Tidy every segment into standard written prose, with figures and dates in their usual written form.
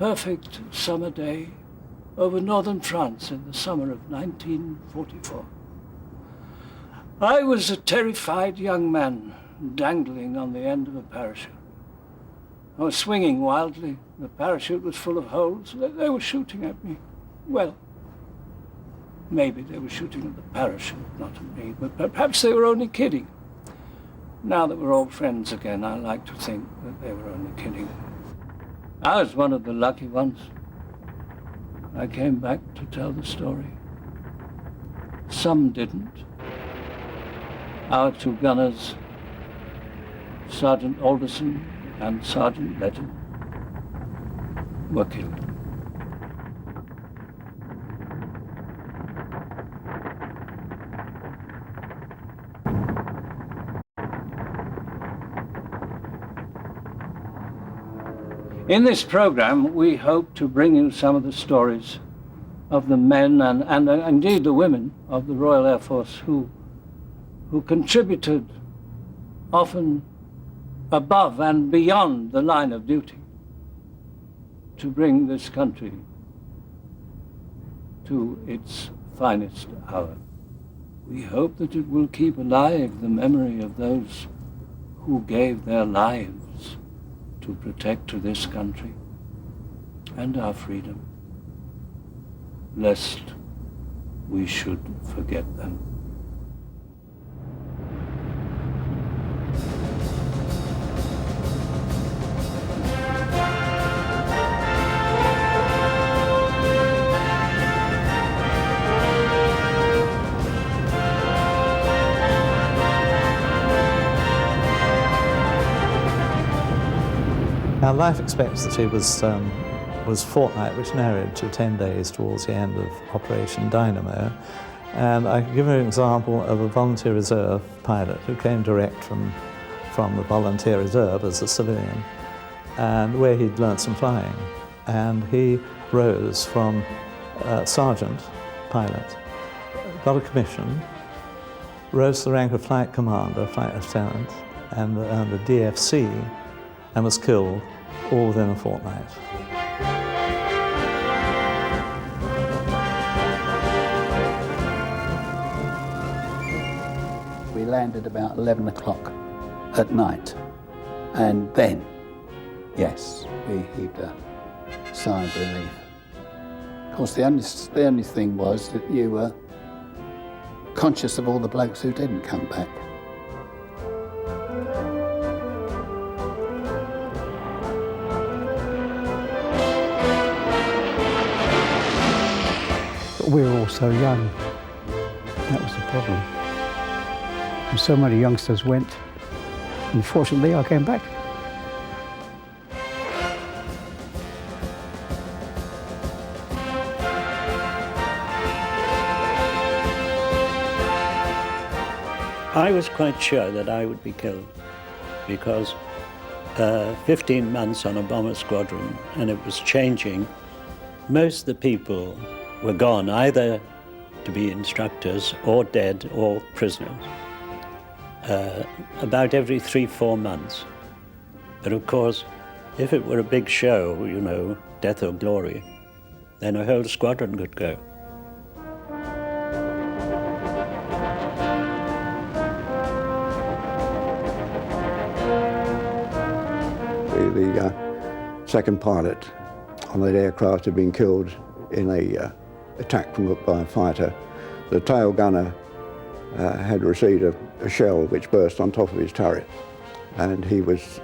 perfect summer day over northern France in the summer of 1944. I was a terrified young man dangling on the end of a parachute. I was swinging wildly. The parachute was full of holes. They were shooting at me. Well, maybe they were shooting at the parachute, not at me, but perhaps they were only kidding. Now that we're all friends again, I like to think that they were only kidding. I was one of the lucky ones. I came back to tell the story. Some didn't. Our two gunners, Sergeant Alderson and Sergeant Letton, were killed. In this program, we hope to bring you some of the stories of the men and indeed the women of the Royal Air Force who contributed often above and beyond the line of duty to bring this country to its finest hour. We hope that it will keep alive the memory of those who gave their lives to protect this country and our freedom, lest we should forget them. Our life expectancy was fortnight, which narrowed to 10 days towards the end of Operation Dynamo. And I can give you an example of a volunteer reserve pilot who came direct from the volunteer reserve as a civilian, and where he'd learnt some flying. And he rose from sergeant pilot, got a commission, rose to the rank of flight commander, flight lieutenant, and the DFC, and was killed all within a fortnight. We landed about 11 o'clock at night, and then, yes, we heaved a sigh of relief. Of course, the only thing was that you were conscious of all the blokes who didn't come back. We were all so young. That was the problem. And so many youngsters went. Unfortunately, I came back. I was quite sure that I would be killed because 15 months on a bomber squadron and it was changing. Most of the people were gone, either to be instructors or dead or prisoners, about every 3-4 months. But of course, if it were a big show, you know, death or glory, then a whole squadron could go. The second pilot on that aircraft had been killed in a attack by a fighter. The tail gunner had received a shell which burst on top of his turret, and he was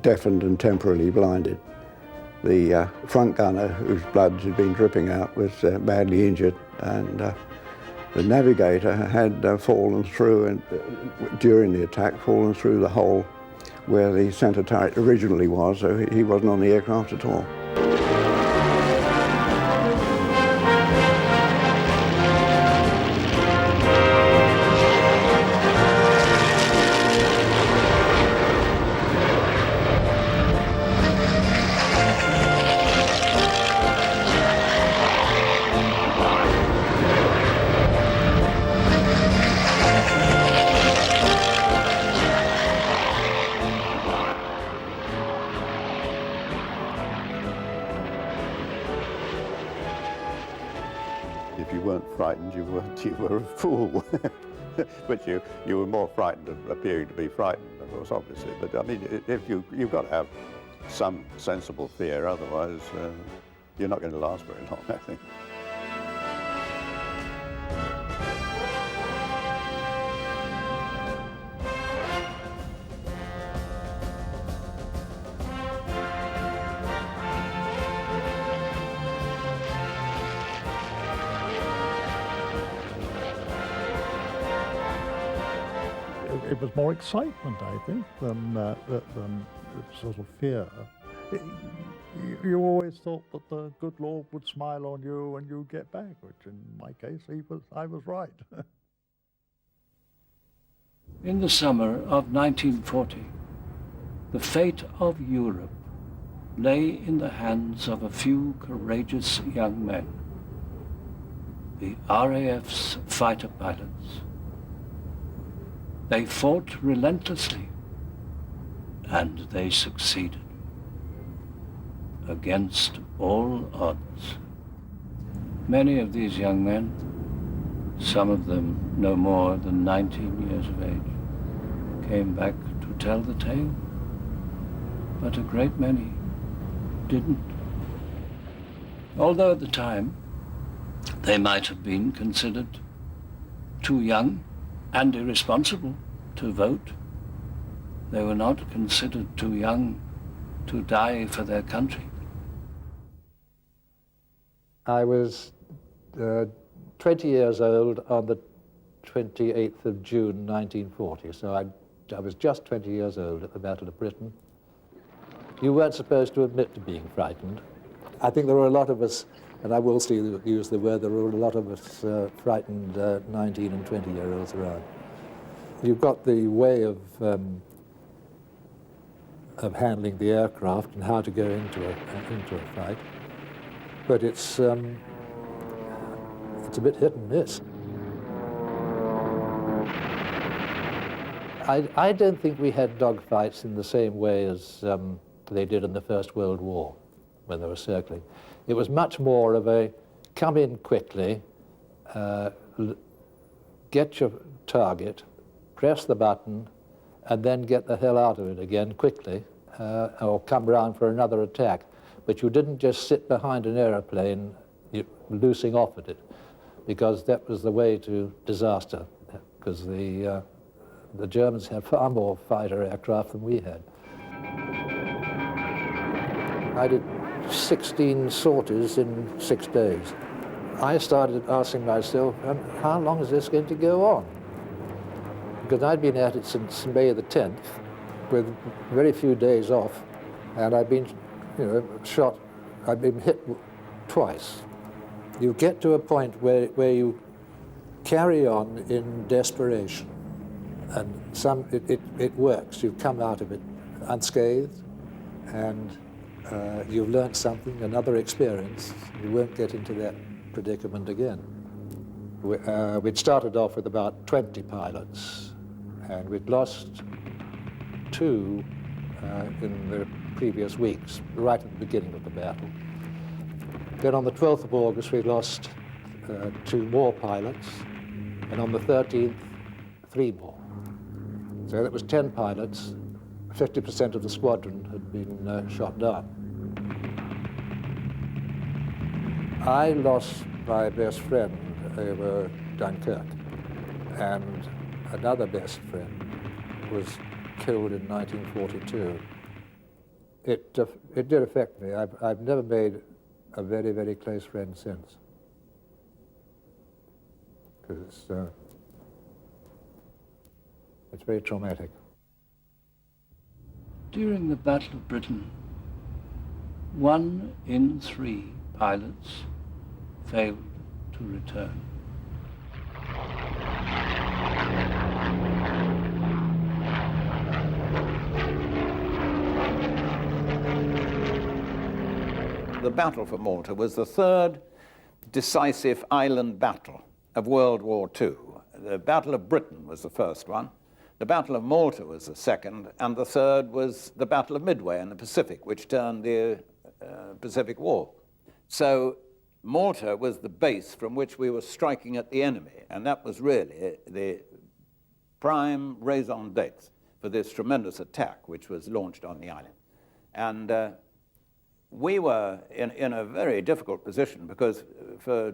deafened and temporarily blinded. The front gunner, whose blood had been dripping out, was badly injured, and the navigator had fallen through, and during the attack, fallen through the hole where the centre turret originally was, so he wasn't on the aircraft at all. if you weren't frightened, you were a fool. But you were more frightened of appearing to be frightened, of course, obviously. But I mean, if you've got to have some sensible fear, otherwise you're not going to last very long, I think. It was more excitement, I think, than sort of fear. You always thought that the good Lord would smile on you and you'd get back, which in my case, I was right. In the summer of 1940, the fate of Europe lay in the hands of a few courageous young men, the RAF's fighter pilots. They fought relentlessly, and they succeeded, against all odds. Many of these young men, some of them no more than 19 years of age, came back to tell the tale, but a great many didn't. Although at the time they might have been considered too young and irresponsible to vote, they were not considered too young to die for their country. I was 20 years old on the 28th of June 1940, so I was just 20 years old at the Battle of Britain. You weren't supposed to admit to being frightened. I think there were a lot of us, and I will still use the word, there were a lot of us frightened 19 and 20-year-olds around. You've got the way of handling the aircraft and how to go into a fight, but it's a bit hit and miss. I don't think we had dogfights in the same way as they did in the First World War when they were circling. It was much more of a come in quickly, get your target, press the button, and then get the hell out of it again quickly, or come round for another attack. But you didn't just sit behind an aeroplane loosing off at it, because that was the way to disaster, because the Germans had far more fighter aircraft than we had. I did 16 sorties in 6 days. I started asking myself, how long is this going to go on? Because I'd been at it since May the 10th, with very few days off, and I'd been, shot, I'd been hit twice. You get to a point where you carry on in desperation, and it works. You come out of it unscathed, and you've learned something, another experience. You won't get into that predicament again. We'd started off with about 20 pilots, and we'd lost 2 in the previous weeks, right at the beginning of the battle. Then on the 12th of August, we lost 2 more pilots, and on the 13th, 3 more. So that was 10 pilots. 50% of the squadron had been shot down. I lost my best friend over Dunkirk, and another best friend was killed in 1942. It did affect me. I've never made a very, very close friend since, because it's very traumatic. During the Battle of Britain, 1 in 3 pilots failed to return. The battle for Malta was the 3rd decisive island battle of World War II. The Battle of Britain was the first one. The Battle of Malta was the 2nd, and the 3rd was the Battle of Midway in the Pacific, which turned the Pacific War. So Malta was the base from which we were striking at the enemy, and that was really the prime raison d'etre for this tremendous attack which was launched on the island. And we were in a very difficult position because for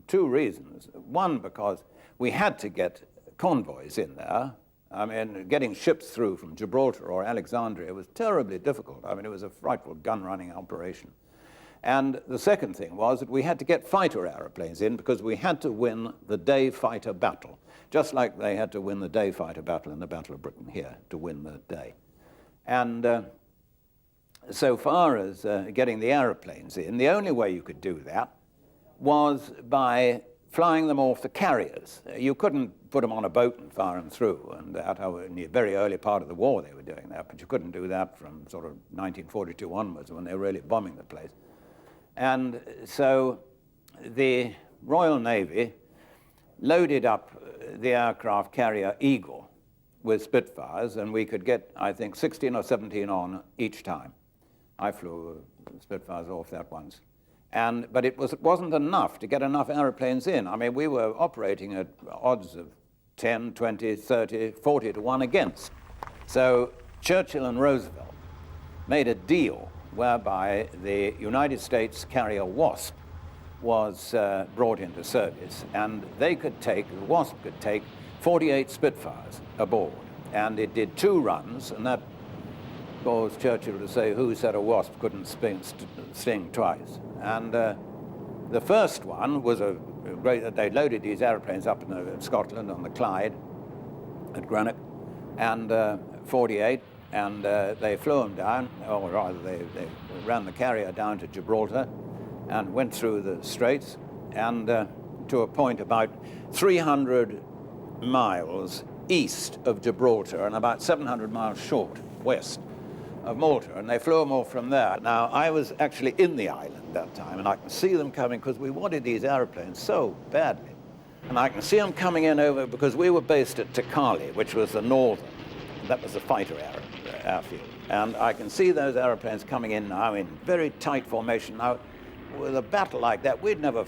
two reasons. One, because we had to get convoys in there. I mean, getting ships through from Gibraltar or Alexandria was terribly difficult. I mean, it was a frightful gun-running operation. And the second thing was that we had to get fighter aeroplanes in because we had to win the day fighter battle, just like they had to win the day fighter battle in the Battle of Britain here to win the day. And so far as getting the aeroplanes in, the only way you could do that was by flying them off the carriers. You couldn't put them on a boat and fire them through, and that in the very early part of the war they were doing that, but you couldn't do that from sort of 1942 onwards when they were really bombing the place. And so the Royal Navy loaded up the aircraft carrier Eagle with Spitfires, and we could get, I think, 16 or 17 on each time. I flew Spitfires off that once. But it wasn't enough to get enough airplanes in. I mean, we were operating at odds of 10, 20, 30, 40 to 1 against. So Churchill and Roosevelt made a deal whereby the United States carrier Wasp was brought into service, and the Wasp could take 48 Spitfires aboard. And it did 2 runs, and that caused Churchill to say, who said a wasp couldn't sting twice? And the first one was they loaded these airplanes up in Scotland on the Clyde at Greenock, and 48, and they flew them down, or rather they ran the carrier down to Gibraltar and went through the straits and to a point about 300 miles east of Gibraltar and about 700 miles short west of Malta, and they flew them off from there. Now, I was actually in the island that time, and I can see them coming because we wanted these airplanes so badly. And I can see them coming in over, because we were based at Tikali, which was the northern, that was the fighter airfield. And I can see those airplanes coming in now in very tight formation. Now, with a battle like that, we'd never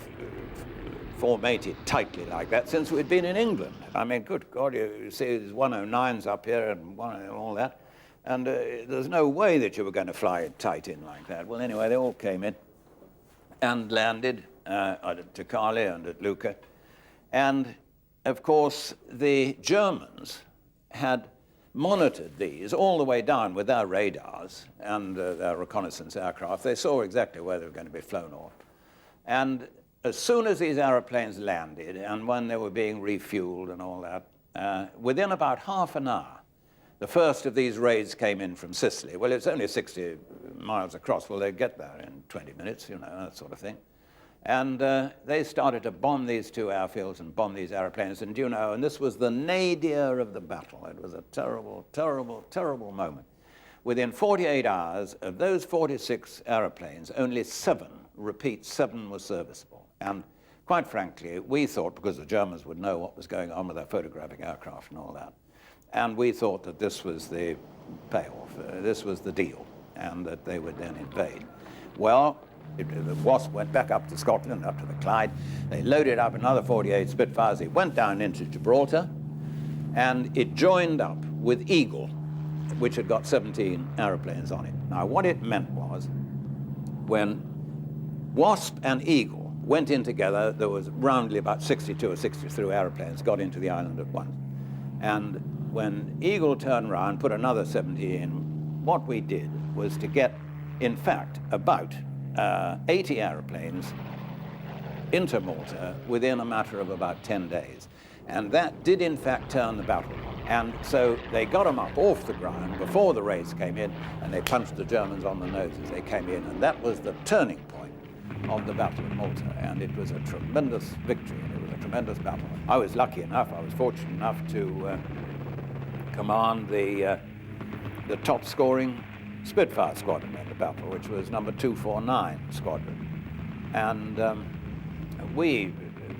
formated tightly like that since we'd been in England. I mean, good God, you see these 109s up here and all that. And there's no way that you were going to fly it tight in like that. Well, anyway, they all came in and landed at Tikali and at Lucca. And, of course, the Germans had monitored these all the way down with their radars and their reconnaissance aircraft. They saw exactly where they were going to be flown off. And as soon as these airplanes landed and when they were being refueled and all that, within about half an hour, the first of these raids came in from Sicily. Well, it's only 60 miles across. Well, they'd get there in 20 minutes, you know, that sort of thing. And they started to bomb these 2 airfields and bomb these airplanes. And, you know, and this was the nadir of the battle. It was a terrible, terrible, terrible moment. Within 48 hours of those 46 airplanes, only 7 were serviceable. And quite frankly, we thought, because the Germans would know what was going on with their photographic aircraft and all that, and we thought that this was the payoff, this was the deal, and that they would then invade. Well, the Wasp went back up to Scotland, up to the Clyde. They loaded up another 48 Spitfires. It went down into Gibraltar, and it joined up with Eagle, which had got 17 aeroplanes on it. Now, what it meant was, when Wasp and Eagle went in together, there was roundly about 62 or 63 aeroplanes got into the island at once. And when Eagle turned around, put another 70 in, what we did was to get, in fact, about 80 aeroplanes into Malta within a matter of about 10 days. And that did, in fact, turn the battle. And so they got them up off the ground before the raids came in, and they punched the Germans on the nose as they came in. And that was the turning point of the Battle of Malta. And it was a tremendous victory, and it was a tremendous battle. I was lucky enough, I was fortunate enough to command the top-scoring Spitfire squadron in the battle, which was number 249 squadron. And we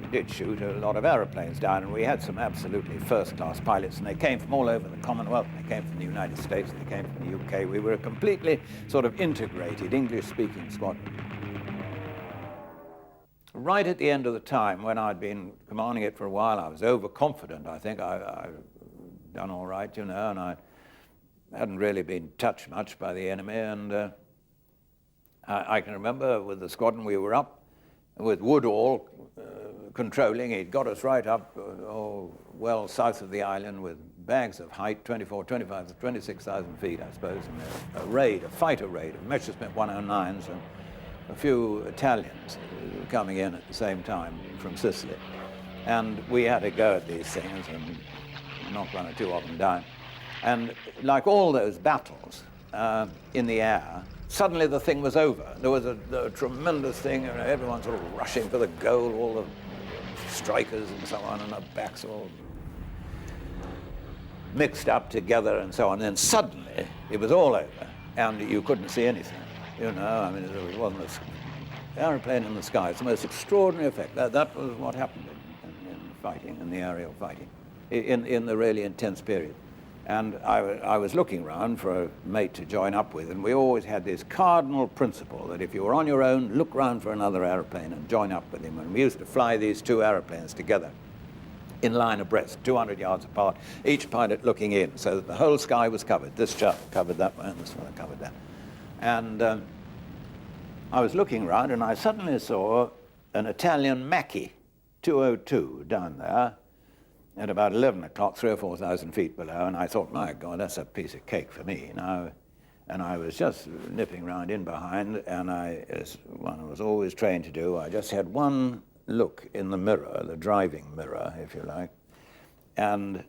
did shoot a lot of aeroplanes down, and we had some absolutely first-class pilots, and they came from all over the Commonwealth, they came from the United States, they came from the UK. We were a completely sort of integrated English-speaking squadron. right at the end of the time, when I'd been commanding it for a while, I was overconfident. I think I'd done all right, you know, and I hadn't really been touched much by the enemy. And I can remember with the squadron we were up, with Woodall controlling. He'd got us right up, well south of the island with bags of height, 24, 25, 26,000 feet, I suppose, and a fighter raid of Messerschmitt 109s and a few Italians coming in at the same time from Sicily. And we had to go at these things and knock one or two of them down. And like all those battles in the air, suddenly the thing was over. There was a tremendous thing, and everyone sort of rushing for the goal, all the strikers and so on, and the backs all mixed up together and so on. And then suddenly it was all over, and you couldn't see anything. You know, I mean, there wasn't an aeroplane in the sky. It's the most extraordinary effect. That was what happened in fighting, in the aerial fighting, in the really intense period. And I was looking around for a mate to join up with, and we always had this cardinal principle that if you were on your own, look round for another aeroplane and join up with him. And we used to fly these two aeroplanes together in line abreast, 200 yards apart, each pilot looking in, so that the whole sky was covered. This chap covered that way, and this one covered that. And I was looking around, and I suddenly saw an Italian Macchi 202 down there at about 11 o'clock, 3,000 or 4,000 feet below, and I thought, my God, that's a piece of cake for me now. And I was just nipping round in behind, and as one was always trained to do, I just had one look in the mirror, the driving mirror, if you like. And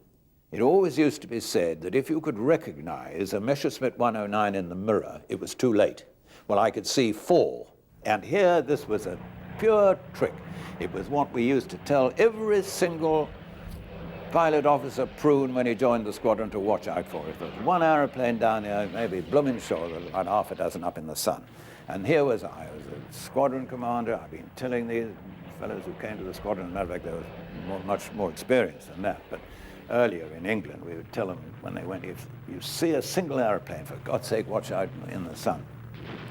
it always used to be said that if you could recognize a Messerschmitt 109 in the mirror, it was too late. Well, I could see four, and here this was a pure trick. It was what we used to tell every single pilot officer prune when he joined the squadron to watch out for. If there was one aeroplane down there, maybe blooming sure there was about half a dozen up in the sun. And here was I was a squadron commander. I've been telling these fellows who came to the squadron, as a matter of fact, they were much more experienced than that. But earlier in England, we would tell them when they went, if you see a single aeroplane, for God's sake, watch out in the sun.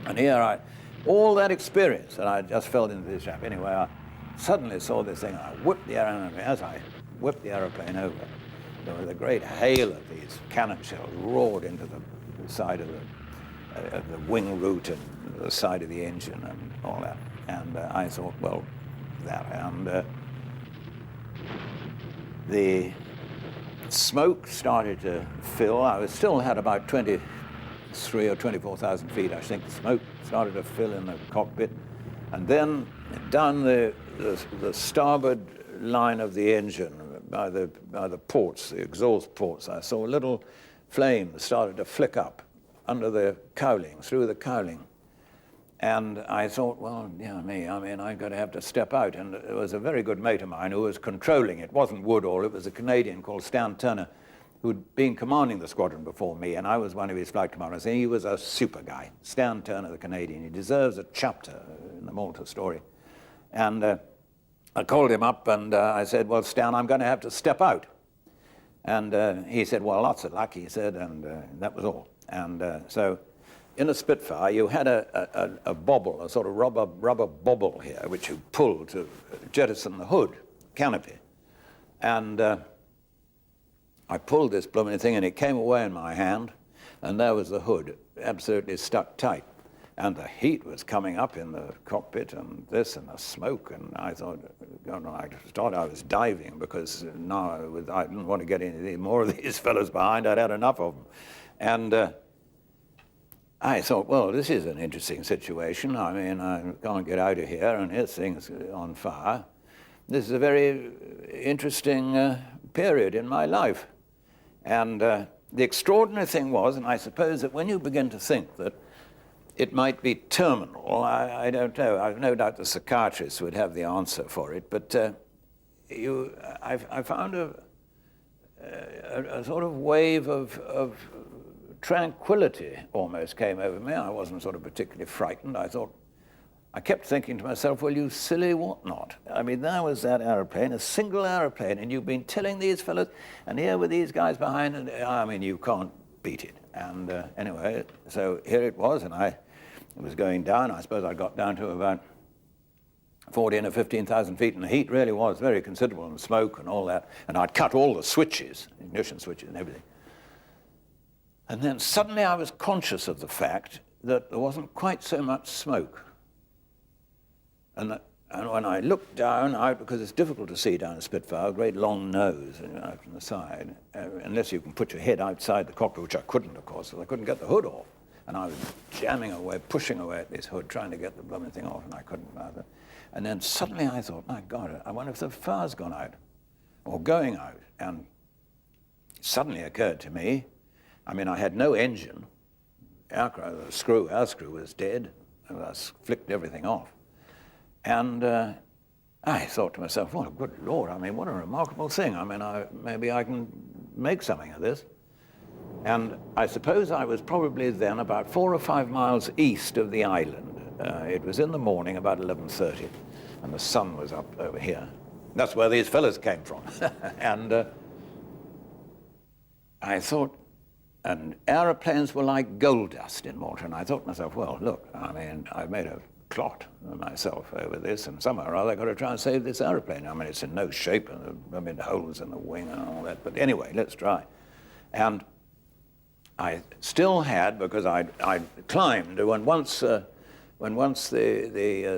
And here all that experience that I just felt into this chap. Anyway, I suddenly saw this thing, and I whipped the aeroplane. As I whipped the aeroplane over, there was a great hail of these cannon shells roared into the side of the wing root and the side of the engine and all that. And I thought, well, that. And the smoke started to fill. I still had about 23 or 24,000 feet, I think. The smoke started to fill in the cockpit. And then down the starboard line of the engine, by the ports, the exhaust ports, I saw little flames started to flick up under the cowling, through the cowling. And I thought, well, yeah, I'm going to have to step out. And there was a very good mate of mine who was controlling it. It wasn't Woodall, it was a Canadian called Stan Turner, who'd been commanding the squadron before me, and I was one of his flight commanders. And he was a super guy, Stan Turner, the Canadian. He deserves a chapter in the Malta story. And I called him up and I said, well, Stan, I'm going to have to step out. And he said, well, lots of luck, he said, and that was all. And so in a Spitfire, you had a bobble, a sort of rubber bobble here, which you pulled to jettison the hood, canopy. And I pulled this blooming thing, and it came away in my hand, and there was the hood, absolutely stuck tight. And the heat was coming up in the cockpit, and this, and the smoke, and I thought, I was diving, because now I didn't want to get any more of these fellows behind. I'd had enough of them. And I thought, well, this is an interesting situation. I mean, I can't get out of here, and this thing's on fire. This is a very interesting period in my life. And the extraordinary thing was, and I suppose that when you begin to think that it might be terminal, I don't know. I've no doubt the psychiatrists would have the answer for it, but I found a sort of wave of tranquility almost came over me. I wasn't sort of particularly frightened. I kept thinking to myself, well, you silly whatnot. I mean, there was that aeroplane, a single aeroplane, and you've been telling these fellows, and here were these guys behind, and I mean, you can't beat it. And anyway, so here it was, and it was going down. I suppose I got down to about 14 or 15,000 feet, and the heat really was very considerable, and smoke and all that. And I'd cut all the switches, ignition switches and everything. And then suddenly I was conscious of the fact that there wasn't quite so much smoke. And when I looked down, because it's difficult to see down a Spitfire, a great long nose out from the side, unless you can put your head outside the cockpit, which I couldn't, of course, because I couldn't get the hood off. And I was jamming away, pushing away at this hood, trying to get the blooming thing off, and I couldn't either. And then suddenly I thought, my God, I wonder if the fire's gone out, or going out. And it suddenly occurred to me, I mean, I had no engine. Our screw was dead. I flicked everything off. And I thought to myself, well, good Lord, I mean, what a remarkable thing. I mean, maybe I can make something of this. And I suppose I was probably then about 4 or 5 miles east of the island. It was in the morning, about 11:30, and the sun was up over here. That's where these fellas came from. And I thought, and aeroplanes were like gold dust in Malta, and I thought to myself, well, look, I mean, I've made a clot of myself over this, and somehow or other I've got to try and save this aeroplane. I mean, it's in no shape, and there have been holes in the wing and all that, but anyway, let's try. And I still had, because I'd climbed, when once the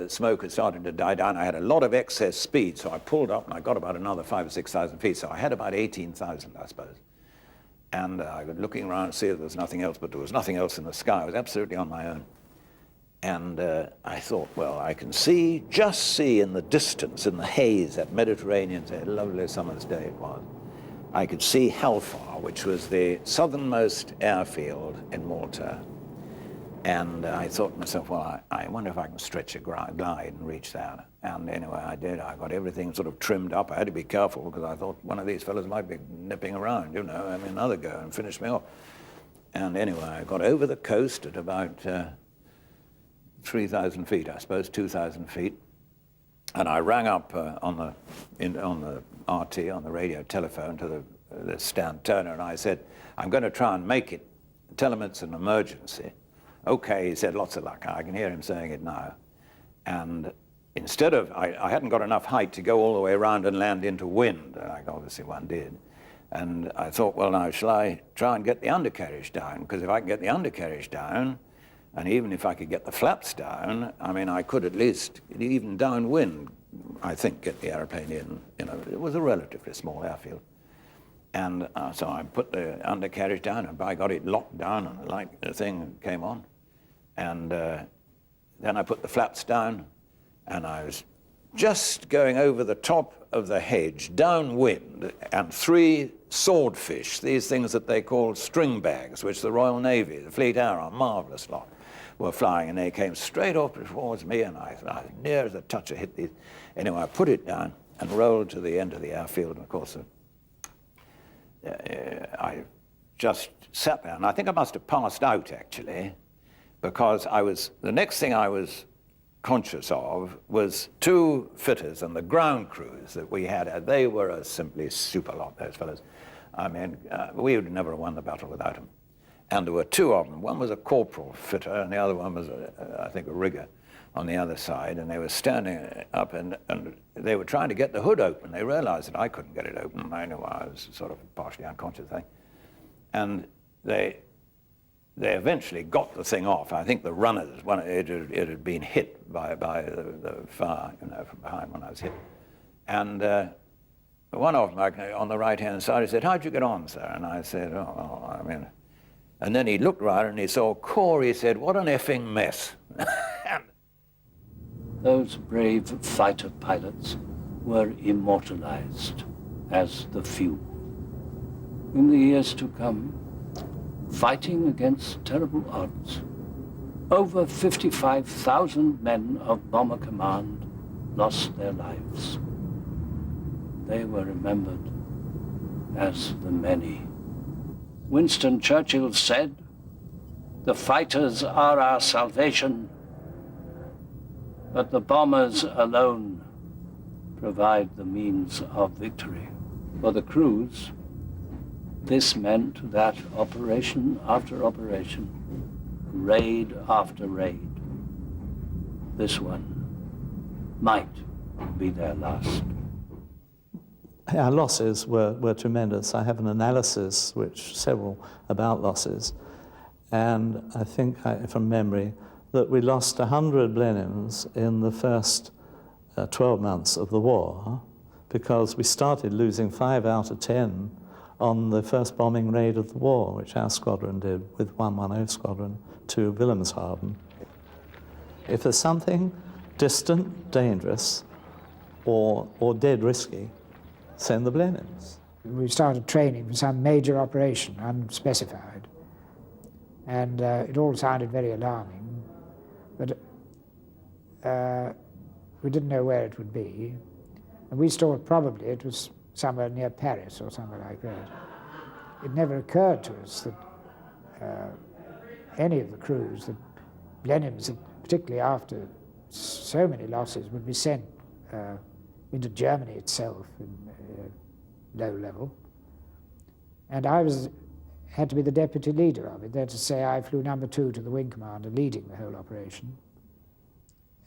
smoke had started to die down, I had a lot of excess speed, so I pulled up and I got about another 5,000 or 6,000 feet, so I had about 18,000, I suppose. And I was looking around to see if there was nothing else, but there was nothing else in the sky. I was absolutely on my own. And I thought, well, I can just see in the distance, in the haze, that Mediterranean day, a lovely summer's day it was, I could see Halfar, which was the southernmost airfield in Malta. And I thought to myself, well, I wonder if I can stretch a glide and reach that. And anyway, I did. I got everything sort of trimmed up. I had to be careful because I thought one of these fellas might be nipping around, you know, I mean, another go and finish me off. And anyway, I got over the coast at about 3,000 feet, I suppose, 2,000 feet. And I rang up on the RT, on the radio telephone, to the Stan Turner, and I said, I'm going to try and make it. Tell him it's an emergency. Okay, he said, lots of luck. I can hear him saying it now. And instead of, I hadn't got enough height to go all the way around and land into wind, like obviously one did. And I thought, well, now, shall I try and get the undercarriage down? Because if I can get the undercarriage down, and even if I could get the flaps down, I mean, I could at least, even downwind, I think, get the airplane in. You know, it was a relatively small airfield. And so I put the undercarriage down, and by God, it locked down, and the thing came on. And then I put the flaps down, and I was just going over the top of the hedge, downwind, and 3 swordfish, these things that they call string bags, which the Royal Navy, the Fleet Air, a marvellous lot, were flying, and they came straight up towards me, and I was near as a touch to hit these. Anyway, I put it down and rolled to the end of the airfield, and of course, I just sat there, and I think I must have passed out, actually, because the next thing I was conscious of was 2 fitters and the ground crews that we had. They were a simply super lot, those fellows. I mean, we would never have won the battle without them. And there were 2 of them. One was a corporal fitter, and the other one was, I think, a rigger on the other side. And they were standing up, and they were trying to get the hood open. They realized that I couldn't get it open. I knew I was sort of partially unconscious thing. And they eventually got the thing off. I think the runners, it had been hit by the fire, you know, from behind when I was hit. And one of them, on the right-hand side, he said, how'd you get on, sir? And I said, oh, I mean... And then he looked around and he saw Corps. He said, what an effing mess. Those brave fighter pilots were immortalized as the few. In the years to come, fighting against terrible odds, over 55,000 men of Bomber Command lost their lives. They were remembered as the many. Winston Churchill said, the fighters are our salvation, but the bombers alone provide the means of victory. For the crews, this meant that operation after operation, raid after raid. This one might be their last. Our losses were tremendous. I have an analysis, several about losses, and I think, from memory, that we lost 100 Blenheims in the first 12 months of the war, because we started losing 5 out of 10 on the first bombing raid of the war, which our squadron did with 110 Squadron to Wilhelmshaven. If there's something distant, dangerous, or dead risky, send the Blenheims. We started training for some major operation, unspecified, and it all sounded very alarming, but we didn't know where it would be, and we thought probably it was somewhere near Paris or somewhere like that. It never occurred to us that any of the crews, the Blenheims, particularly after so many losses, would be sent into Germany itself in low level. And I had to be the deputy leader of it. That is to say, I flew number 2 to the wing commander, leading the whole operation.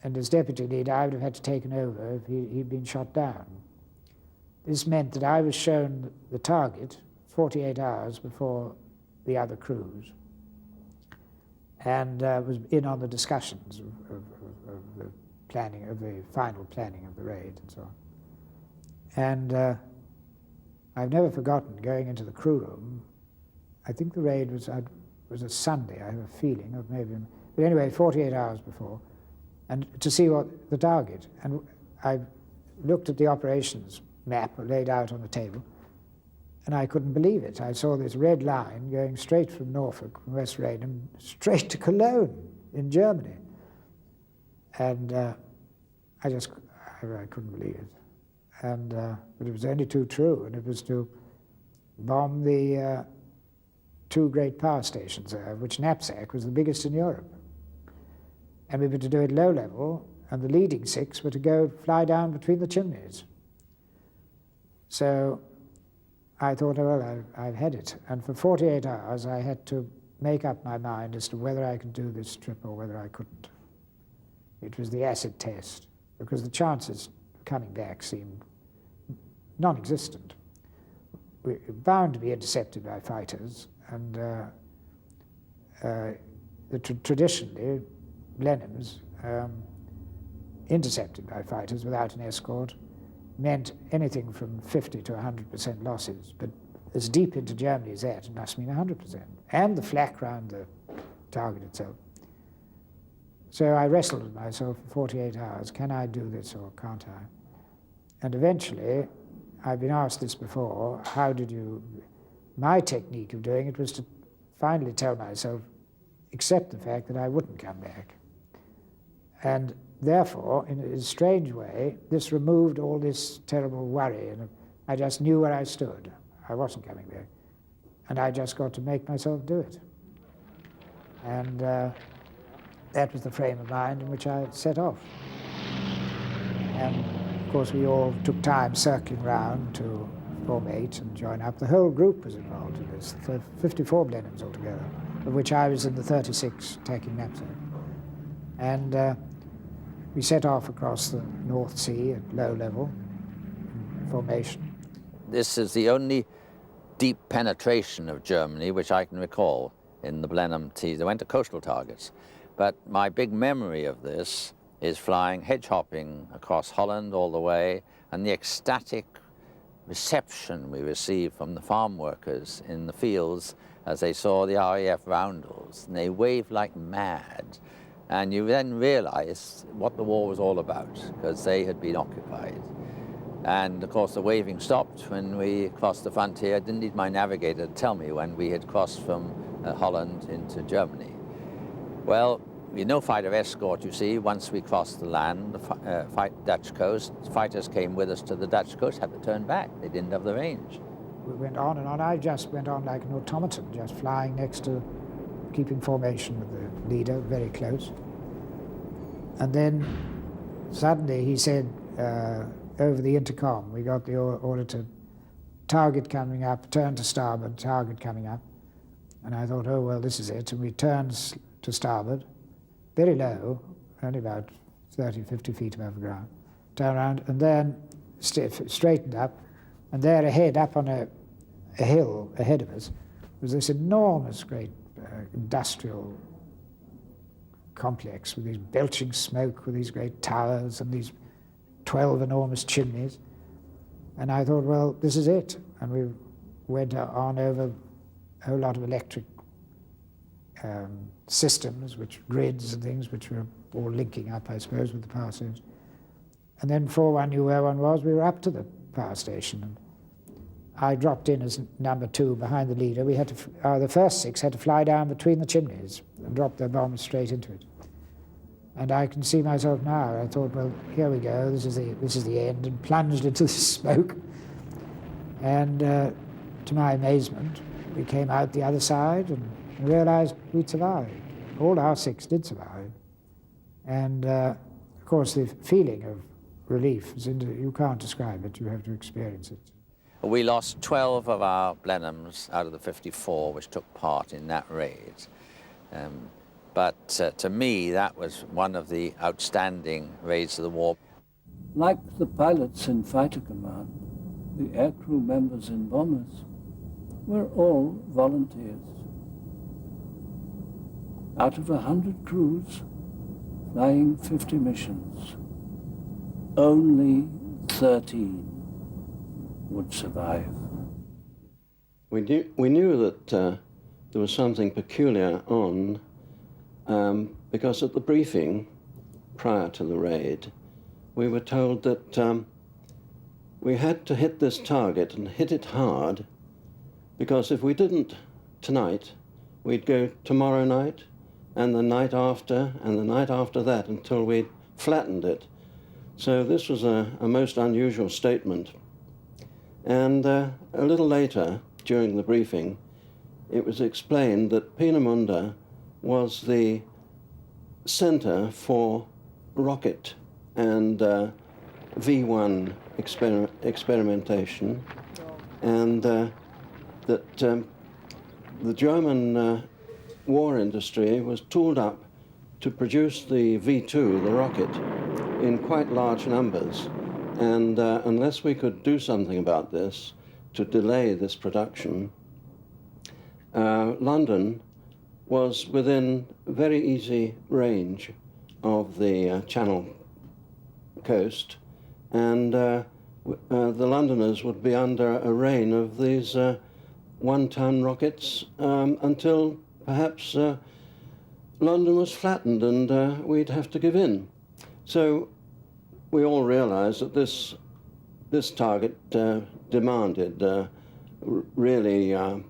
And as deputy leader, I would have had to taken over if he'd been shot down. This meant that I was shown the target 48 hours before the other crews, and was in on the discussions of the planning, of the final planning of the raid and so on. And I've never forgotten going into the crew room. I think the raid was a Sunday, I have a feeling, or maybe, but anyway, 48 hours before, and to see what the target. And I looked at the operations map laid out on the table, and I couldn't believe it. I saw this red line going straight from Norfolk, from West Raynham, straight to Cologne in Germany. And I couldn't believe it. And but it was only too true, and it was to bomb the 2 great power stations there, of which Knapsack was the biggest in Europe. And we were to do it low level, and the leading 6 were to fly down between the chimneys. So I thought, oh, well, I've had it. And for 48 hours, I had to make up my mind as to whether I could do this trip or whether I couldn't. It was the acid test, because the chances of coming back seemed non-existent. We were bound to be intercepted by fighters, and traditionally, Blenheims, intercepted by fighters without an escort, meant anything from 50 to 100% losses, but as deep into Germany as that, it must mean 100%, and the flak round the target itself. So I wrestled with myself for 48 hours, can I do this or can't I? And eventually, I've been asked this before, my technique of doing it was to finally tell myself, accept the fact that I wouldn't come back. And therefore, in a strange way, this removed all this terrible worry, and I just knew where I stood. I wasn't coming back. And I just got to make myself do it. And that was the frame of mind in which I set off. And of course, we all took time circling round to formate and join up. The whole group was involved in this, 54 Blenheims altogether, of which I was in the 36 attacking Knapsack. And we set off across the North Sea at low level formation. This is the only deep penetration of Germany which I can recall in the Blenheim seas. They went to coastal targets. But my big memory of this is flying, hedge-hopping across Holland all the way, and the ecstatic reception we received from the farm workers in the fields as they saw the RAF roundels, and they waved like mad. And you then realize what the war was all about, because they had been occupied. And of course the waving stopped when we crossed the frontier. I didn't need my navigator to tell me when we had crossed from Holland into Germany. Well, we had no fighter escort, you see, once we crossed the land, the Dutch coast. Fighters came with us to the Dutch coast, had to turn back. They didn't have the range. We went on and on. I just went on like an automaton, just flying next to, keeping formation with the leader, very close. And then suddenly he said, over the intercom, we got the order to target coming up, turn to starboard, target coming up. And I thought, oh, well, this is it. And we turned to starboard, very low, only about 30, 50 feet above the ground. turn around, and then straightened up, and there ahead, up on a hill ahead of us, was this enormous, great industrial complex with these belching smoke, with these great towers and these 12 enormous chimneys. And I thought, well, this is it. And we went on over a whole lot of electric systems, grids and things, which were all linking up, I suppose, with the power station. And then before one knew where one was, we were up to the power station. And I dropped in as number 2 behind the leader. We had to, the first 6 had to fly down between the chimneys and drop their bombs straight into it. And I can see myself now. I thought, well, here we go. This is the end, and plunged into the smoke. And to my amazement, we came out the other side and realized we'd survived. All our 6 did survive. And of course, the feeling of relief you can't describe it. You have to experience it. We lost 12 of our Blenheims out of the 54 which took part in that raid. But to me, that was one of the outstanding raids of the war. Like the pilots in fighter command, the aircrew members in bombers were all volunteers. Out of 100 crews flying 50 missions, only 13 would survive. We knew that there was something peculiar on because at the briefing prior to the raid, we were told that we had to hit this target and hit it hard, because if we didn't tonight, we'd go tomorrow night and the night after and the night after that until we'd flattened it. So this was a most unusual statement. And a little later, during the briefing, it was explained that Peenemünde was the center for rocket and V1 experimentation, and that the German war industry was tooled up to produce the V2, the rocket, in quite large numbers. And unless we could do something about this to delay this production, London was within very easy range of the Channel coast, and the Londoners would be under a rain of these one-ton rockets until perhaps London was flattened and we'd have to give in. So we all realized that this target demanded really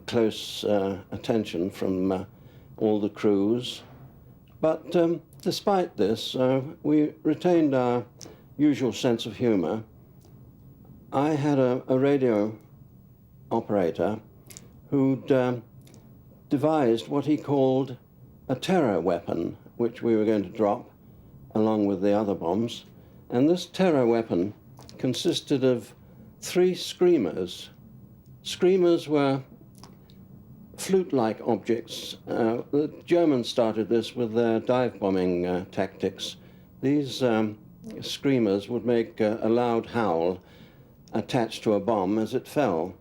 close attention from all the crews. But despite this, we retained our usual sense of humor. I had a radio operator who'd devised what he called a terror weapon, which we were going to drop along with the other bombs. And this terror weapon consisted of 3 screamers. Screamers were flute-like objects. The Germans started this with their dive bombing tactics. These screamers would make a loud howl attached to a bomb as it fell.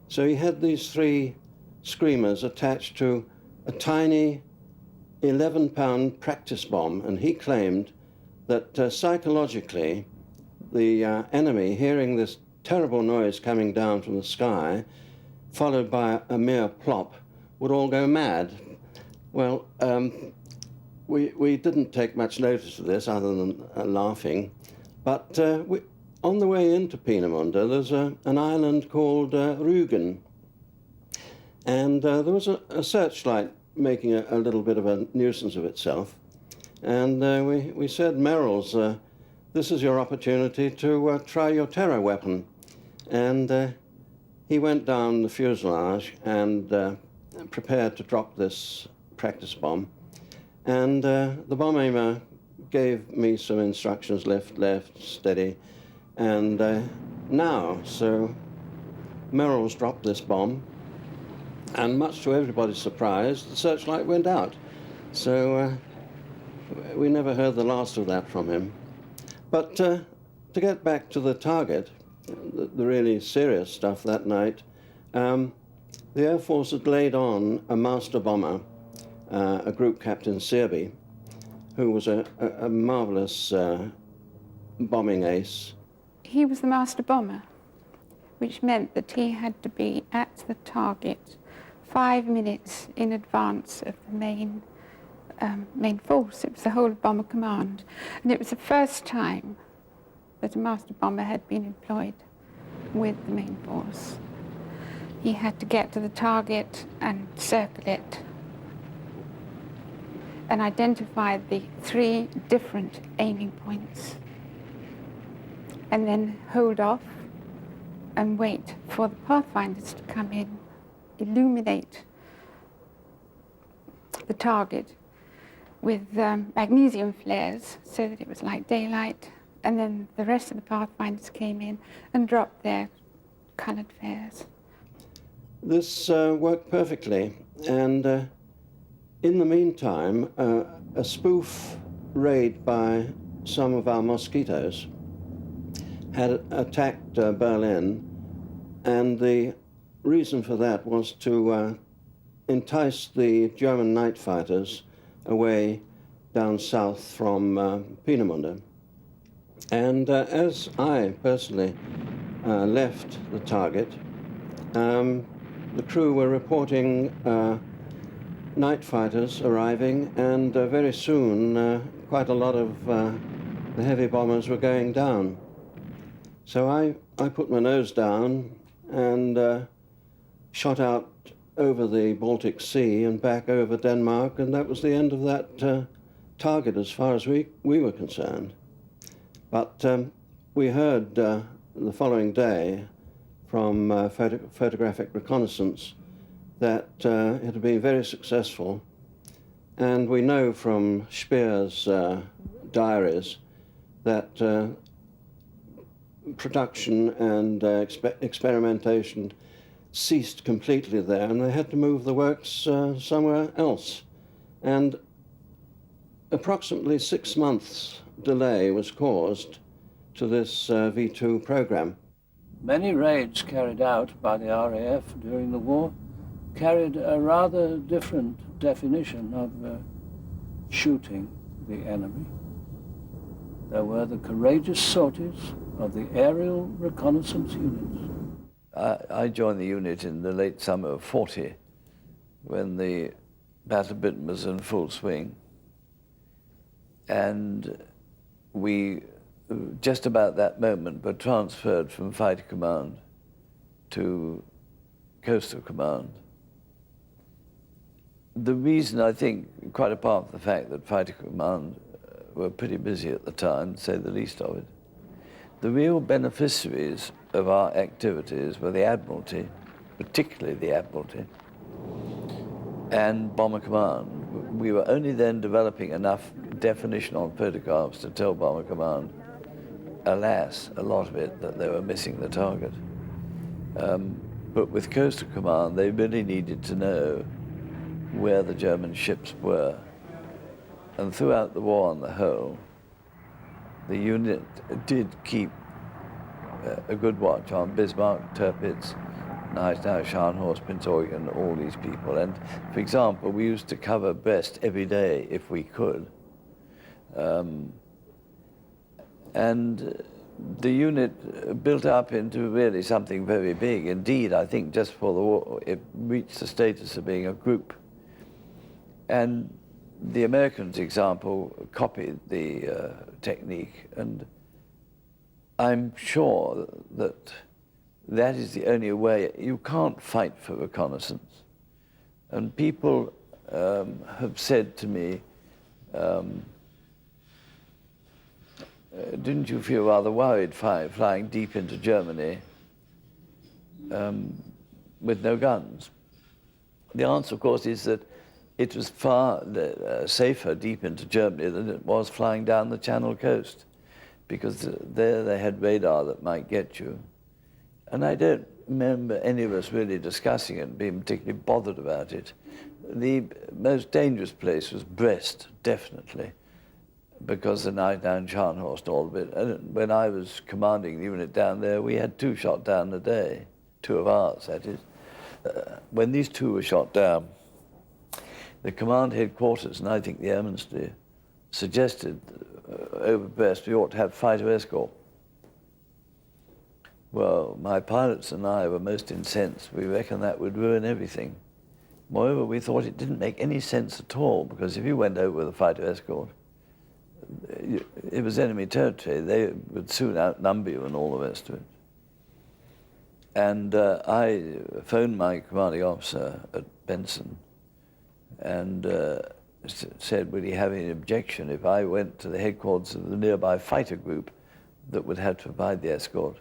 So he had these 3 screamers attached to a tiny 11-pound practice bomb, and he claimed that psychologically the enemy, hearing this terrible noise coming down from the sky, followed by a mere plop, would all go mad. Well, we didn't take much notice of this other than laughing, but on the way into Peenemünde there's an island called Rügen, and there was a searchlight making a little bit of a nuisance of itself, and we said, Merrills, this is your opportunity to try your terror weapon. And he went down the fuselage and prepared to drop this practice bomb. And the bomb aimer gave me some instructions, left, steady, and now. So Merrills dropped this bomb, and much to everybody's surprise, the searchlight went out. So we never heard the last of that from him. But to get back to the target, the really serious stuff that night, the Air Force had laid on a master bomber, a Group Captain Searby, who was a marvelous bombing ace. He was the master bomber, which meant that he had to be at the target 5 minutes in advance of the main force. It was the whole of Bomber Command. And it was the first time that a master bomber had been employed with the main force. He had to get to the target and circle it and identify the 3 different aiming points, and then hold off and wait for the Pathfinders to come in, illuminate the target with magnesium flares so that it was like daylight, and then the rest of the Pathfinders came in and dropped their coloured flares. This worked perfectly, and in the meantime, a spoof raid by some of our mosquitoes had attacked Berlin, and the reason for that was to entice the German night fighters away down south from Peenemünde. And as I personally left the target, the crew were reporting night fighters arriving, and very soon quite a lot of the heavy bombers were going down. So I put my nose down and shot out over the Baltic Sea and back over Denmark, and that was the end of that target as far as we were concerned. But we heard the following day from photographic reconnaissance that it had been very successful, and we know from Speer's diaries that production and experimentation ceased completely there, and they had to move the works somewhere else. And approximately 6 months delay was caused to this V2 program. Many raids carried out by the RAF during the war carried a rather different definition of shooting the enemy. There were the courageous sorties of the aerial reconnaissance units. I joined the unit in the late summer of '40, when the Battle of Britain was in full swing. And we, just about that moment, were transferred from Fighter Command to Coastal Command. The reason, I think, quite apart from the fact that Fighter Command were pretty busy at the time, to say the least of it, the real beneficiaries of our activities were the Admiralty, particularly the Admiralty, and Bomber Command. We were only then developing enough definition on photographs to tell Bomber Command, alas, a lot of it, that they were missing the target. But with Coastal Command, they really needed to know where the German ships were. And throughout the war on the whole, the unit did keep a good watch on Bismarck, Tirpitz, Gneisenau, Scharnhorst, Prince Eugen, all these people. And for example, we used to cover Brest every day if we could. And the unit built up into really something very big. Indeed, I think just before the war, it reached the status of being a group. And the Americans, example, copied the technique, and I'm sure that that is the only way. You can't fight for reconnaissance. And people have said to me, didn't you feel rather worried flying deep into Germany with no guns? The answer, of course, is that it was far safer deep into Germany than it was flying down the Channel coast, because there they had radar that might get you. And I don't remember any of us really discussing it and being particularly bothered about it. The most dangerous place was Brest, definitely. because the night down Scharnhorst all of it. And when I was commanding the unit down there, we had 2 shot down a day, 2 of ours, that is. When these 2 were shot down, the command headquarters, and I think the airmen's suggested over best we ought to have fighter escort. Well, my pilots and I were most incensed. We reckoned that would ruin everything. Moreover, we thought it didn't make any sense at all, because if you went over with a fighter escort, it was enemy territory. They would soon outnumber you and all the rest of it. And I phoned my commanding officer at Benson and said, would he have any objection if I went to the headquarters of the nearby fighter group that would have to provide the escort,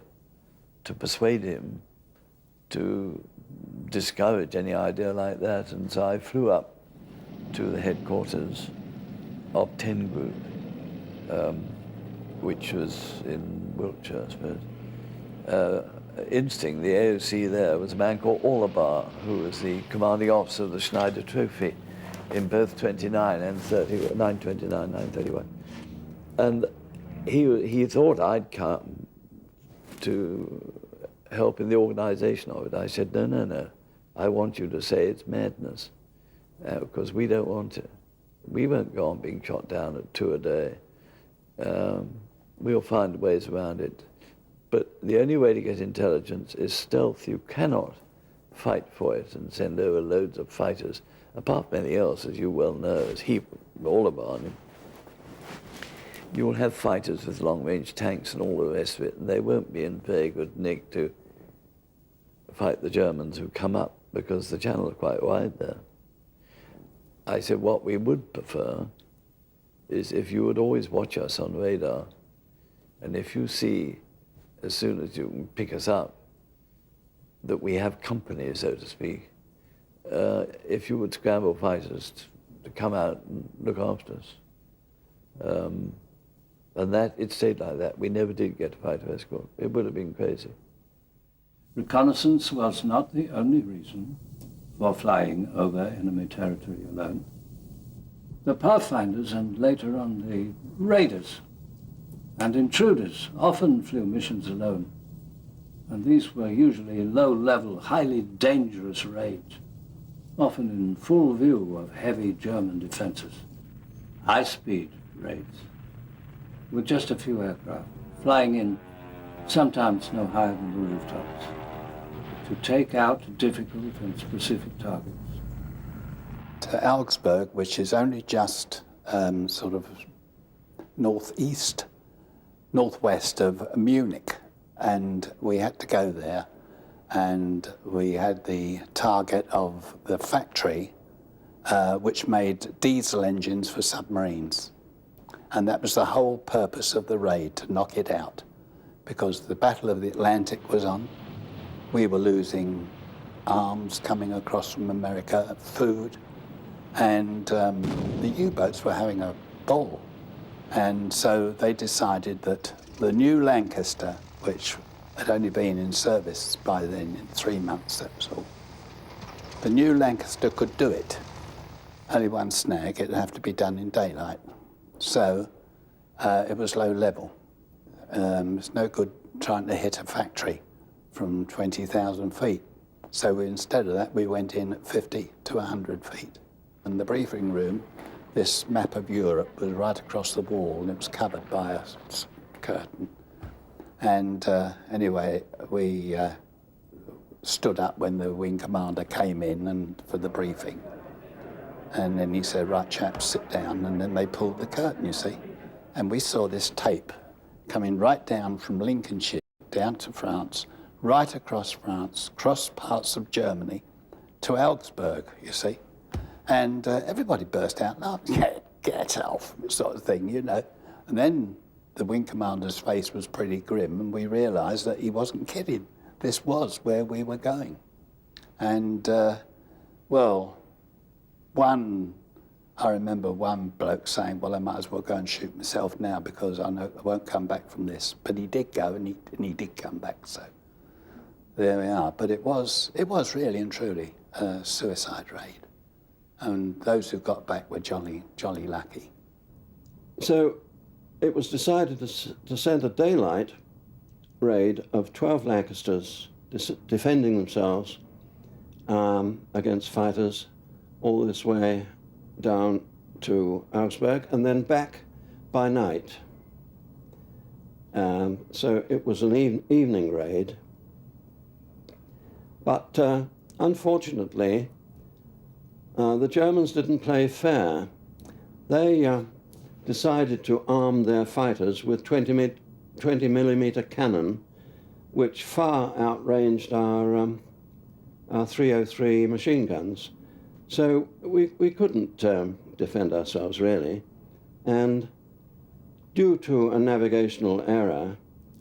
to persuade him to discourage any idea like that. And so I flew up to the headquarters of 10 Group, which was in Wiltshire, I suppose. Interesting, the AOC there was a man called Orlebar, who was the commanding officer of the Schneider Trophy in both 29 and 30, 929, 931. And he thought I'd come to help in the organization of it. I said, no, no, no. I want you to say it's madness, because we don't want it. We won't go on being shot down at 2 a day. We'll find ways around it. But the only way to get intelligence is stealth. You cannot fight for it and send over loads of fighters. Apart from anything else, as you well know, as he all about him, you will have fighters with long-range tanks and all the rest of it, and they won't be in very good nick to fight the Germans who come up, because the channel is quite wide there. I said what we would prefer is if you would always watch us on radar, and if you see, as soon as you can pick us up, that we have company, so to speak, if you would scramble fighters to come out and look after us. And that, it stayed like that. We never did get a fighter escort. It would have been crazy. Reconnaissance was not the only reason for flying over enemy territory alone. The Pathfinders and later on the Raiders and Intruders often flew missions alone, and these were usually low-level, highly dangerous raids, often in full view of heavy German defenses. High-speed raids with just a few aircraft, flying in sometimes no higher than the rooftops, to take out difficult and specific targets. To Augsburg, which is only just sort of northwest of Munich, and we had to go there, and we had the target of the factory which made diesel engines for submarines. And that was the whole purpose of the raid, to knock it out, because the Battle of the Atlantic was on. We were losing arms coming across from America, food, and the U-boats were having a ball. And so they decided that the new Lancaster, which had only been in service by then in 3 months, that was all, the new Lancaster could do it. Only one snag, it'd have to be done in daylight. So it was low level. It's no good trying to hit a factory from 20,000 feet. So instead of that, we went in at 50 to 100 feet. In the briefing room, this map of Europe was right across the wall, and it was covered by a curtain. And anyway, we stood up when the wing commander came in and for the briefing. And then he said, right, chaps, sit down. And then they pulled the curtain, you see. And we saw this tape coming right down from Lincolnshire down to France, right across France, across parts of Germany, to Augsburg, you see. And everybody burst out laughing, get off, sort of thing, you know. And then the wing commander's face was pretty grim, and we realised that he wasn't kidding. This was where we were going. And, well, I remember one bloke saying, well, I might as well go and shoot myself now because I know I won't come back from this. But he did go, and he did come back, so there we are. But it was really and truly a suicide raid. And those who got back were jolly lucky. So it was decided to send a daylight raid of 12 Lancasters defending themselves against fighters all this way down to Augsburg and then back by night. So it was an evening raid. But unfortunately, the Germans didn't play fair. They decided to arm their fighters with 20mm cannon, which far outranged our 303 machine guns. So we couldn't defend ourselves really. And due to a navigational error,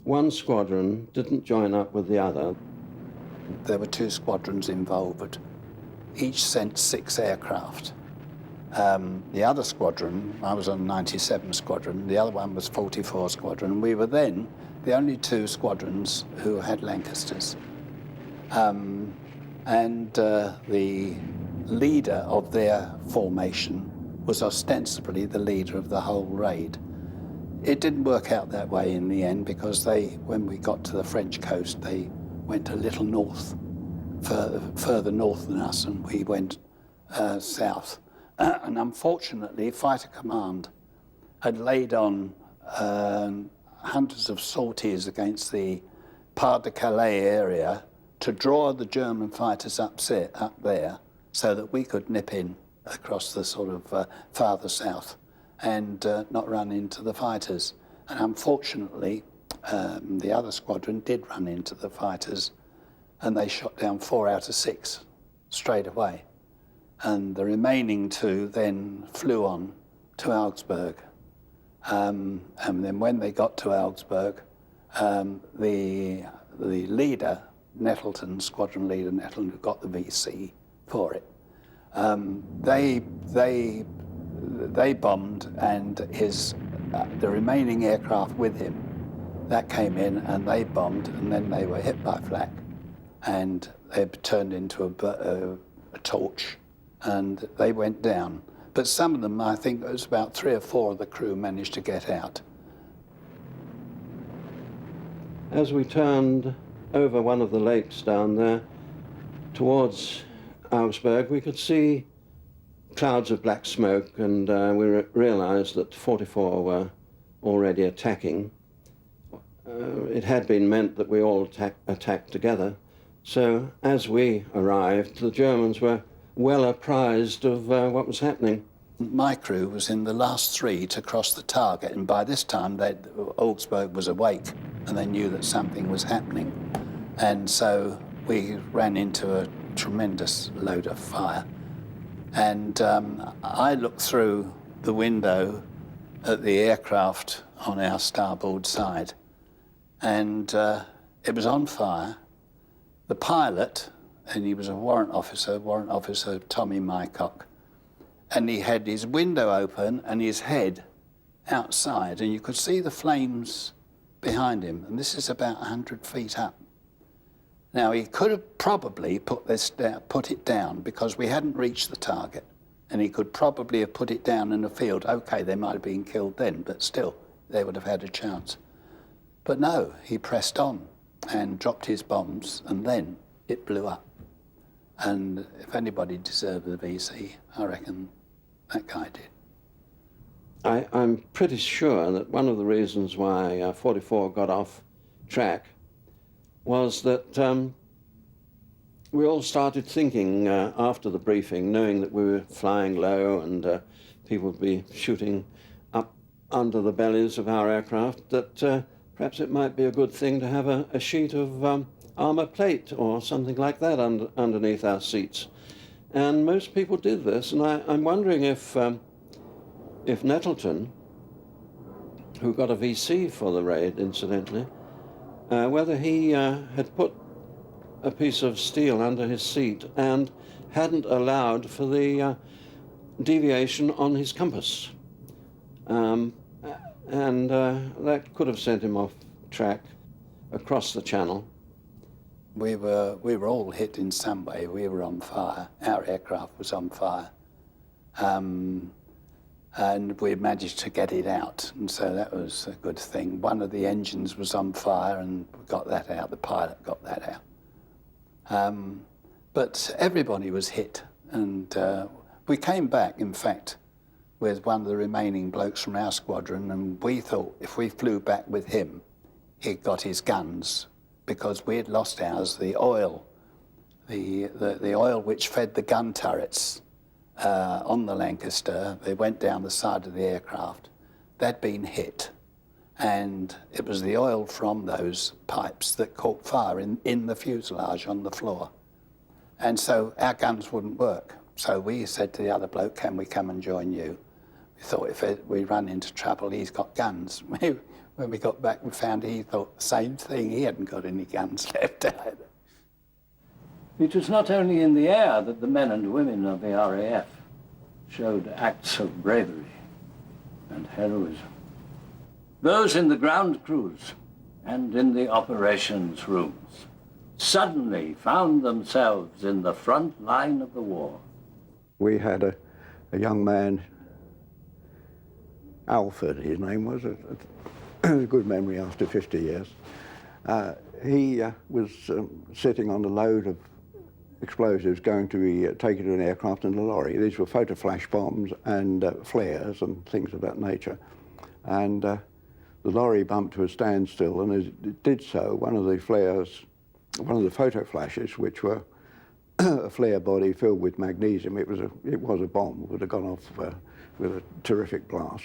one squadron didn't join up with the other. There were 2 squadrons involved. Each sent 6 aircraft. The other squadron, I was on 97 Squadron, the other one was 44 Squadron. We were then the only 2 squadrons who had Lancasters. The leader of their formation was ostensibly the leader of the whole raid. It didn't work out that way in the end because when we got to the French coast, they went a little north, further north than us, and we went south. And unfortunately, Fighter Command had laid on hundreds of sorties against the Pas-de-Calais area to draw the German fighters up there so that we could nip in across the sort of farther south and not run into the fighters. And unfortunately, the other squadron did run into the fighters and they shot down 4 out of 6 straight away. And the remaining 2 then flew on to Augsburg. And then when they got to Augsburg, the leader, Nettleton, squadron leader Nettleton, who got the VC for it, they bombed, and the remaining aircraft with him, that came in and they bombed, and then they were hit by flak, and they turned into a torch, and they went down. But some of them, I think it was about 3 or 4 of the crew managed to get out. As we turned over one of the lakes down there towards Augsburg, we could see clouds of black smoke, and we realized that 44 were already attacking. It had been meant that we all attacked together. So as we arrived, the Germans were well apprised of what was happening. My crew was in the last 3 to cross the target, and by this time Augsburg was awake and they knew that something was happening. And so we ran into a tremendous load of fire. And I looked through the window at the aircraft on our starboard side, and it was on fire. The pilot, and he was a warrant officer Tommy Mycock, and he had his window open and his head outside, and you could see the flames behind him, and this is about 100 feet up. Now, he could have probably put it down because we hadn't reached the target, and he could probably have put it down in the field. Okay, they might have been killed then, but still, they would have had a chance. But no, he pressed on and dropped his bombs, and then it blew up. And if anybody deserved the VC, I reckon that guy did. I'm pretty sure that one of the reasons why 44 got off track was that we all started thinking after the briefing, knowing that we were flying low and people would be shooting up under the bellies of our aircraft, that perhaps it might be a good thing to have a sheet of armor plate or something like that underneath our seats. And most people did this, and I'm wondering if Nettleton, who got a VC for the raid, incidentally, whether he had put a piece of steel under his seat and hadn't allowed for the deviation on his compass. And that could have sent him off track across the channel. We were all hit in some way. We were on fire. Our aircraft was on fire. and we managed to get it out, and so that was a good thing. One of the engines was on fire, and we got that out. The pilot got that out. But everybody was hit, and we came back, in fact, with one of the remaining blokes from our squadron, and we thought if we flew back with him, he'd got his guns, because we had lost ours. The oil, the oil which fed the gun turrets on the Lancaster, they went down the side of the aircraft. They'd been hit, and it was the oil from those pipes that caught fire in the fuselage on the floor. And so our guns wouldn't work. So we said to the other bloke, can we come and join you? We thought if we run into trouble, he's got guns. When we got back, we found he thought the same thing. He hadn't got any guns left either. It was not only in the air that the men and women of the RAF showed acts of bravery and heroism. Those in the ground crews and in the operations rooms suddenly found themselves in the front line of the war. We had a young man, Alfred, his name was, a good memory after 50 years. He was sitting on a load of explosives going to be taken to an aircraft and a lorry. These were photo flash bombs and flares and things of that nature. And the lorry bumped to a standstill, and as it did so, one of the flares, one of the photo flashes, which were a flare body filled with magnesium, it was a bomb, would have gone off with a terrific blast,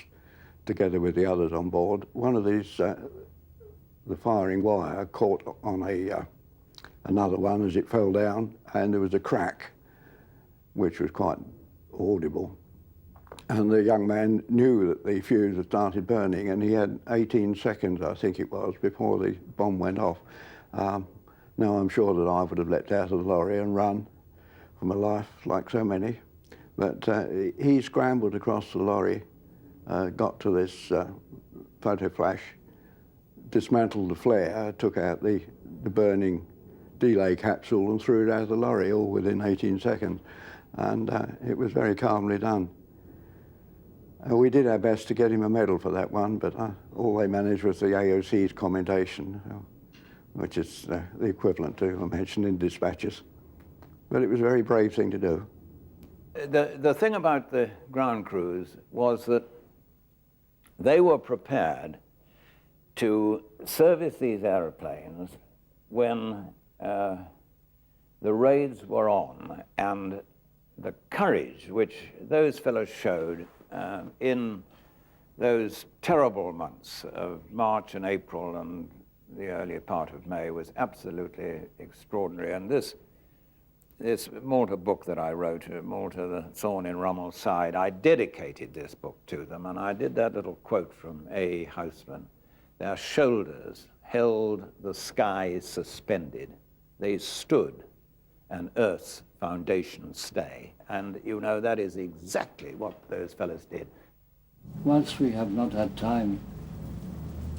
together with the others on board. One of these, the firing wire caught on another one as it fell down, and there was a crack, which was quite audible. And the young man knew that the fuse had started burning, and he had 18 seconds, I think it was, before the bomb went off. Now I'm sure that I would have leapt out of the lorry and run for my life, like so many. But he scrambled across the lorry, got to this photo flash, dismantled the flare, took out the burning delay capsule and threw it out of the lorry, all within 18 seconds. And it was very calmly done. We did our best to get him a medal for that one, but all they managed was the AOC's commendation, which is the equivalent to a mention in dispatches. But it was a very brave thing to do. The thing about the ground crews was that they were prepared to service these aeroplanes when the raids were on, and the courage which those fellows showed in those terrible months of March and April and the earlier part of May was absolutely extraordinary. And this Malta book that I wrote, Malta, the Thorn in Rommel's Side, I dedicated this book to them, and I did that little quote from A. Houseman. Their shoulders held the sky suspended. They stood an earth's foundation stay. And you know, that is exactly what those fellows did. Whilst we have not had time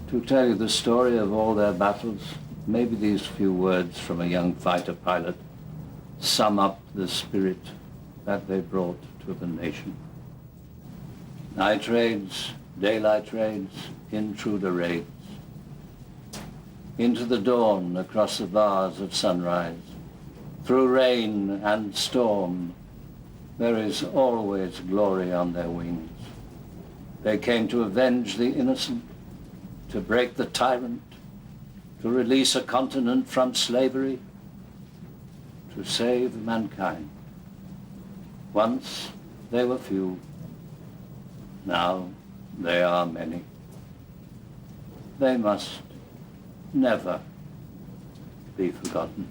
to tell you the story of all their battles, maybe these few words from a young fighter pilot sum up the spirit that they brought to the nation. Night raids, daylight raids, intruder raids, into the dawn across the bars of sunrise, through rain and storm, there is always glory on their wings. They came to avenge the innocent, to break the tyrant, to release a continent from slavery, to save mankind. Once they were few, now they are many. They must never be forgotten.